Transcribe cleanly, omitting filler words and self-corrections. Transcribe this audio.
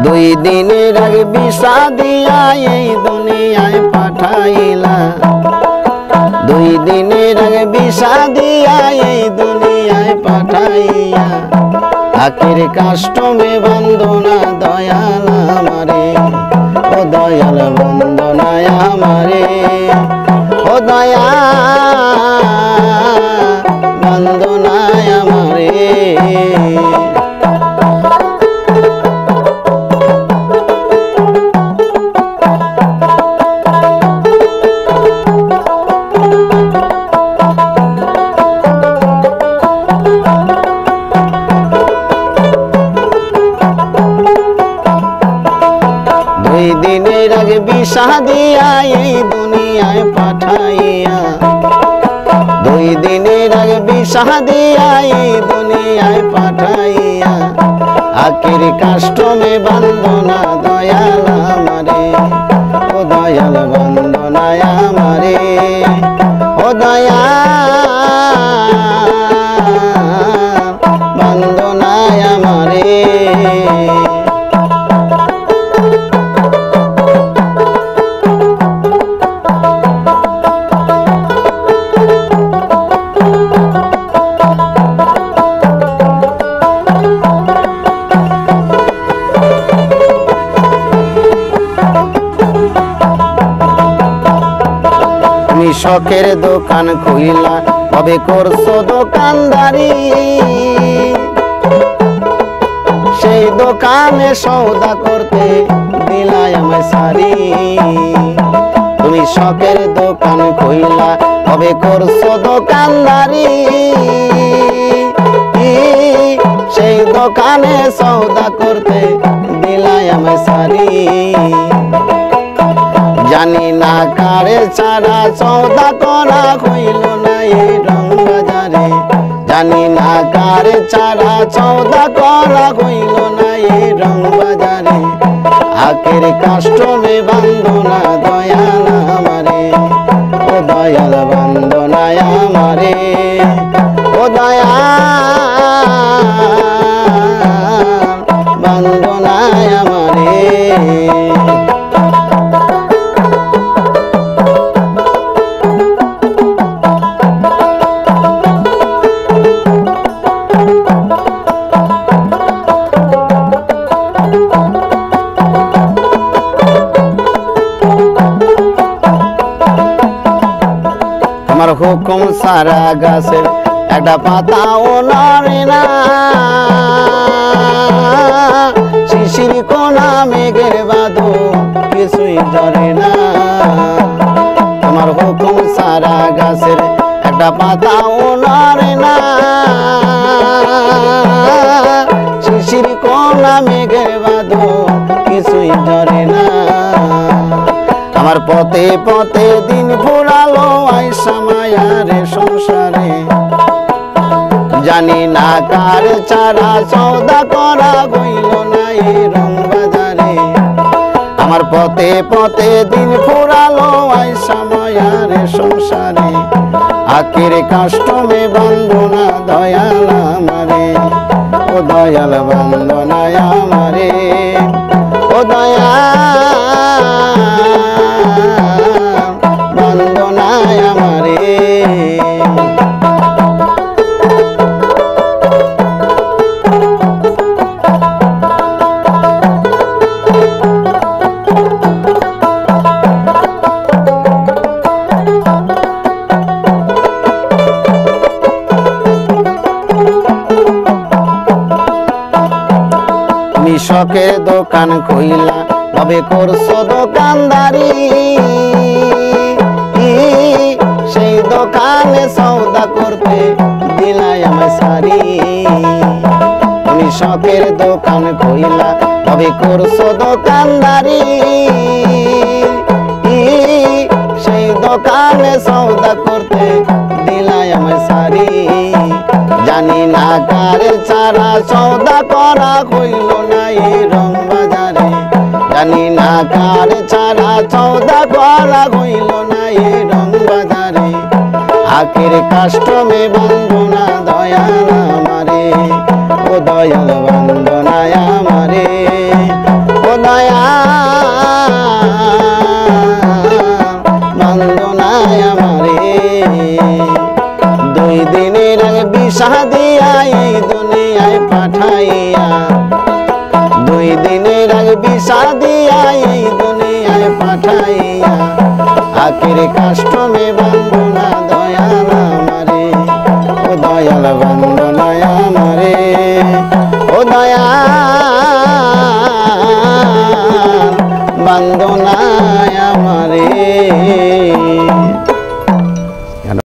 দুই দিনের আগে বিষা দিয়া এই দুনিয়ায় পাঠাইলা, দুই দিনের আগে বিষা দিয়া এই দুনিয়ায় পাঠাইয়া আখির কাষ্টমে বন্দনা দয়াল আমারে, ও দয়াল বন্দনায় আমারে, ও দয়াল বন্দনায় আমারে। দুই দিনের আগে বিষা দিয়া এই দুনিয়ায় পাঠাইয়া, দুই দিনের আগে বিষা দিয়া এই দুনিয়ায় পাঠাইয়া আখির কাষ্টমে বন্দনা দয়াল আমারে, ও দয়াল বন্দনায় আমারে, ও দয়াল বন্দনায় আমারে। তুমি শখের দোকান খুইলা কবে করছো দোকানদারি, সেই দোকানে সওদা করতে দিলাই আমায় সারি। তুমি শখের দোকান খুইলা কবে করছো দোকানদারি, সেই দোকানে সওদা করতে দিলাই আমায় সারি। জানি না কারে ছাড়া সওদা করা হইল না এই রং বাজারে, জানি না কারে ছাড়া সওদা করা হইল না এই রং বাজারে আখির কাষ্টমে বন্দনা দয়াল আমারে, ও দয়াল বন্দনায় আমারে, ও দয়াল বন্দনায় আমারে। আমার হুকুম সারা গাছের একটা পাতাও নড়ে না, শিশির কোনা মেঘের বাদল কিছুই ধরে না। আমার হুকুম সারা গাছের একটা পাতাও নড়ে না, শিশির কোনা মেঘের বাদল কিছুই ধরে না। আমার পথে পথে দিন ফুরালো আইসা মায়ার সংসারে, জানি না কার ছাড়া সওদা করা হইল না এই রং বাজারে। আমার পথে পথে দিন ফুরালো আইসা মায়ার সংসারে আখির কাষ্টমে বন্দনা দয়াল আমারে, ও দয়াল বন্দনায় আমারে, ও দয়াল বন্দনায় আমারে। তুমি শখের দোকান খুইলা কবে করছো দোকানদারি, সেই দোকানে সওদা করতে দিলাই আমায় সারি। তুমি শখের দোকান খুইলা কবে করছো দোকানদারি, সেই দোকানে সওদা করতে দিলাই আমায় সারি। জানি না কারে ছাড়া সওদা করা হইল না এই রং বাজারে, জানি না কারে ছাড়া সওদা করা হইল না এই রং বাজারে আখির কাষ্টমে বন্দনা দয়াল আমারে, ও দয়াল বন্দনায় আমারে, ও দিনের আগে বিষা দিয়া এই দুনিয়ায় পাঠাইয়া, 2 দিনের আগে বিষা দিয়া এই দুনিয়ায় পাঠাইয়া, আখির কাষ্টমে বন্দনা দয়াল আমারে, ও দয়াল বন্দনা আমারে, ও দয়াল বন্দনা আমারে।